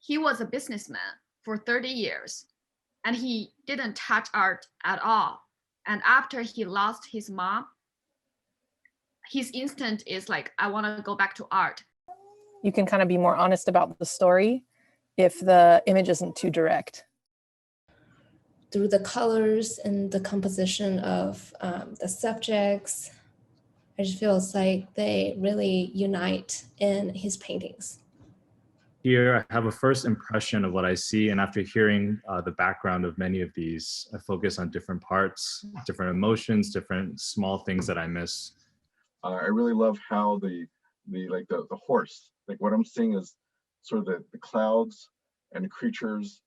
he was a businessman for 30 years and he didn't touch art at all. And after he lost his mom, his instinct is like, I want to go back to art. You can kind of be more honest about the story if the image isn't too direct. Through the colors and the composition of the subjects, I just feel it's like they really unite in his paintings. Here, I have a first impression of what I see, and after hearing the background of many of these, I focus on different parts, different emotions, different small things that I miss. I really love how the horse, like what I'm seeing is sort of the clouds and the creatures.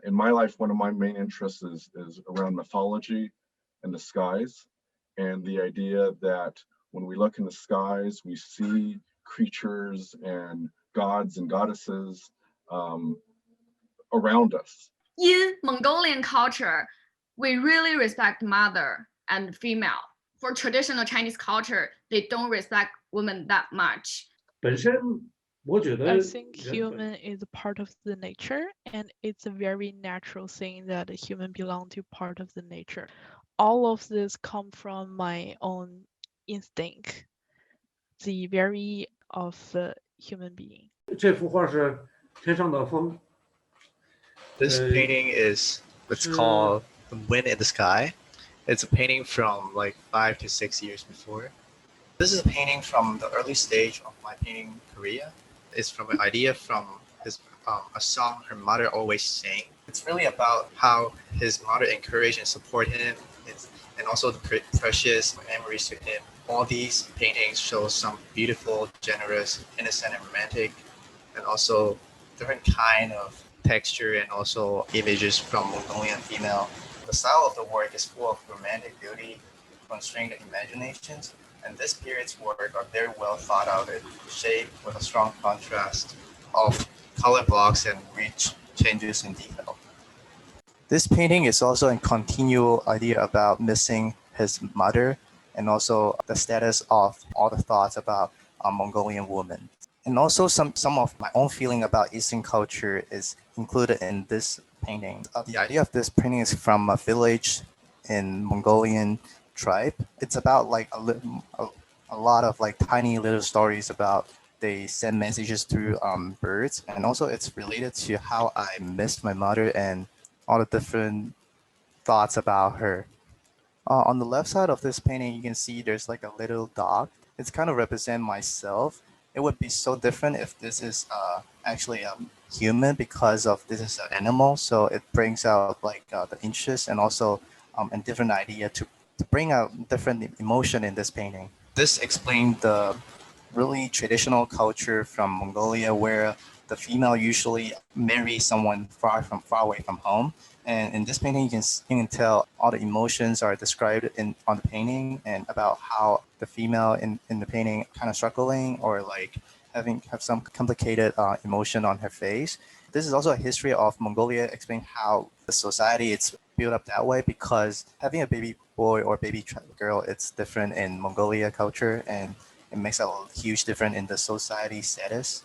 In my life, one of my main interests is around mythology and the skies, and the idea that when we look in the skies, we see creatures and gods and goddesses around us. In Mongolian culture, we really respect mother and female. For traditional Chinese culture, they don't respect women that much. 本身我觉得 I think human is a part of the nature, and it's a very natural thing that a human belong to part of the nature. All of this come from my own instinct, the very of the human being. 这幅画是天上的风。 This painting is what's called The Wind in the Sky. It's a painting from like 5 to 6 years before. This is a painting from the early stage of my painting career. It's from an idea from a song her mother always sang. It's really about how his mother encouraged and support him, and also the precious memories to him. All these paintings show some beautiful, generous, innocent, and romantic, and also different kind of texture and also images from Mongolian female. The style of the work is full of romantic beauty, constrained imaginations, and this period's work are very well thought out and shaped with a strong contrast of color blocks and rich changes in detail. This painting is also a continual idea about missing his mother and also the status of all the thoughts about a Mongolian woman. And also some of my own feeling about Eastern culture is included in this painting. The idea of this painting is from a village in Mongolian tribe. It's about like a lot of like tiny little stories about they send messages through birds, and also it's related to how I missed my mother and all the different thoughts about her. On the left side of this painting, you can see there's like a little dog. It's kind of represent myself. It would be so different if this is actually a human, because of this is an animal. So it brings out like the interest and also a different idea to bring out different emotion in this painting. This explains the really traditional culture from Mongolia, where the female usually marries someone far away from home. And in this painting, you can tell all the emotions are described on the painting, and about how the female in the painting kind of struggling or like have some complicated emotion on her face. This is also a history of Mongolia, explaining how the society is built up that way, because having a baby boy or baby girl, it's different in Mongolia culture, and it makes a huge difference in the society status.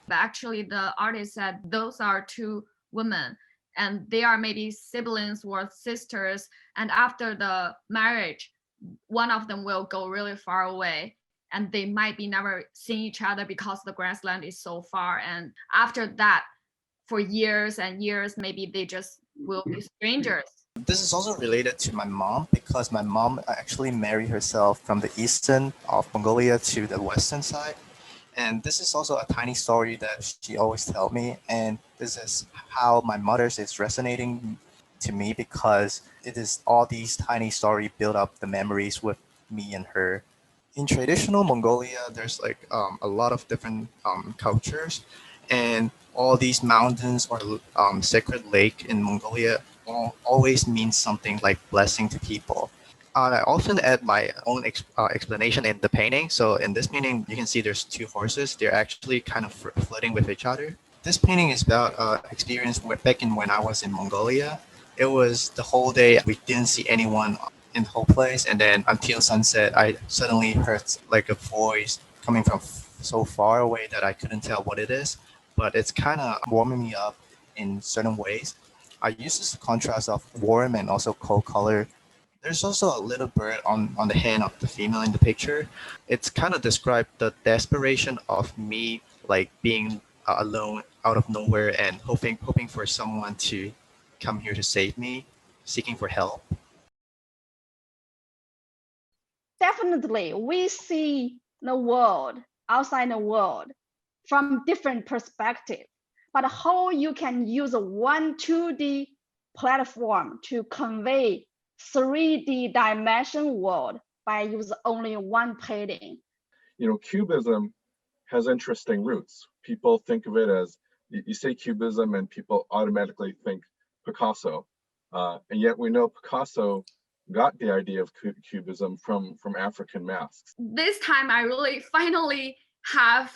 But actually, the artist said those are two women, and they are maybe siblings or sisters. And after the marriage, one of them will go really far away, and they might be never seeing each other because the grassland is so far. And after that, for years and years, maybe they just will be strangers. This is also related to my mom, because my mom actually married herself from the eastern of Mongolia to the western side. And this is also a tiny story that she always tells me. And this is how my mother's is resonating to me, because it is all these tiny stories build up the memories with me and her. In traditional Mongolia, there's like a lot of different cultures, and all these mountains or sacred lake in Mongolia always means something like blessing to people. I often add my own explanation in the painting. So in this painting, you can see there's two horses. They're actually kind of flirting with each other. This painting is about experience back in when I was in Mongolia. It was the whole day, we didn't see anyone in the whole place. And then until sunset, I suddenly heard like a voice coming from so far away that I couldn't tell what it is. but it's kind of warming me up in certain ways. I use this contrast of warm and also cold color. There's also a little bird on the hand of the female in the picture. It's kind of described the desperation of me like being alone out of nowhere and hoping for someone to come here to save me, seeking for help. Definitely, we see the world, outside the world, from different perspective. But how you can use one 2D platform to convey 3D dimension world by using only one painting? You know, Cubism has interesting roots. People think of it as, you say Cubism and people automatically think Picasso. And yet we know Picasso got the idea of Cubism from African masks. This time I really finally have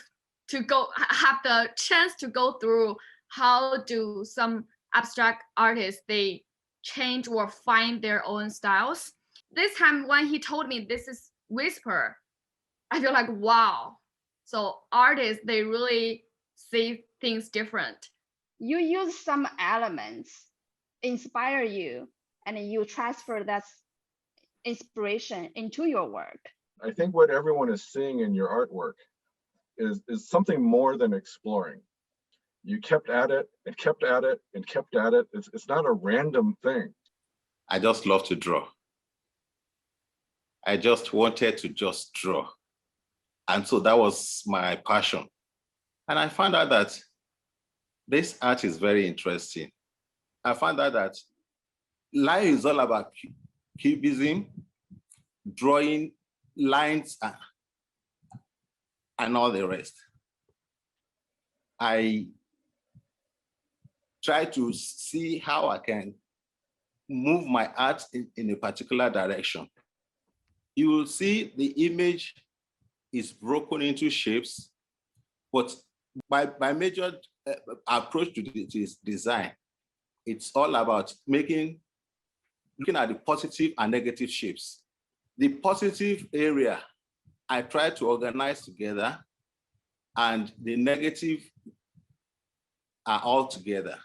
the chance to go through how do some abstract artists, they change or find their own styles. This time when he told me this is Whisper, I feel like, wow. So artists, they really see things different. You use some elements, inspire you, and you transfer that inspiration into your work. I think what everyone is seeing in your artwork is something more than exploring. You kept at it and kept at it and kept at it. It's not a random thing. I just love to draw. I just wanted to just draw. And so that was my passion. And I found out that this art is very interesting. I found out that life is all about cubism, drawing lines and all the rest. I try to see how I can move my art in a particular direction. You will see the image is broken into shapes, but my major approach to this design, it's all about looking at the positive and negative shapes. The positive area, I try to organize together, and the negative are all together.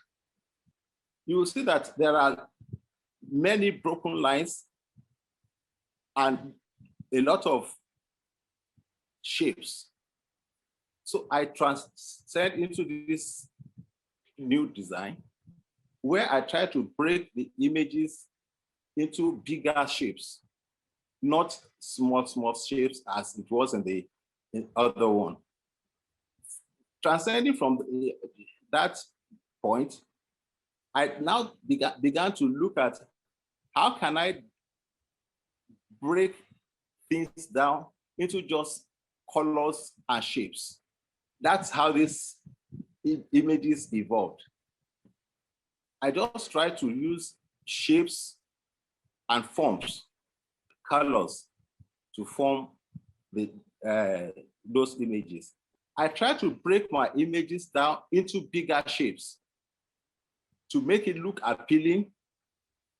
You will see that there are many broken lines and a lot of shapes. So I transcend into this new design where I try to break the images into bigger shapes, not small shapes as it was in the other one. Transcending from that point, I now began to look at how can I break things down into just colors and shapes. That's how these images evolved. I just try to use shapes and forms, colors to form those images. I try to break my images down into bigger shapes to make it look appealing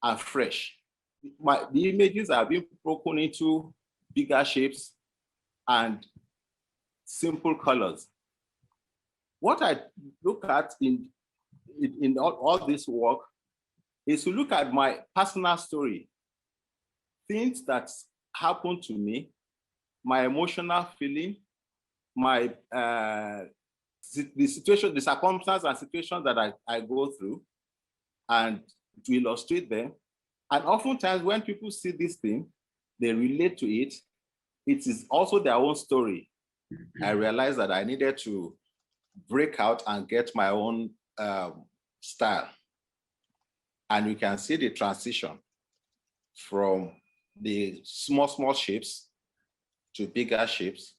and fresh. The images are being broken into bigger shapes and simple colors. What I look at in all this work is to look at my personal story, things that happened to me, my emotional feeling, my the situation, the circumstances and situations that I go through, and to illustrate them. And oftentimes when people see this thing, they relate to it. It is also their own story. I realized that I needed to break out and get my own style. And you can see the transition from the small shapes to bigger shapes,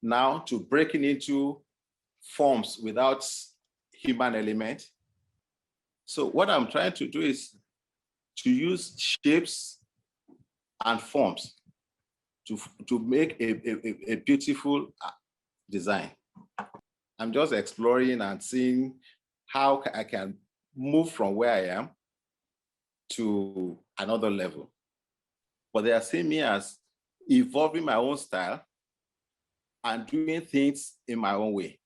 now to breaking into forms without human element. So what I'm trying to do is to use shapes and forms to make a beautiful design. I'm just exploring and seeing how I can move from where I am to another level. But they are seeing me as evolving my own style and doing things in my own way.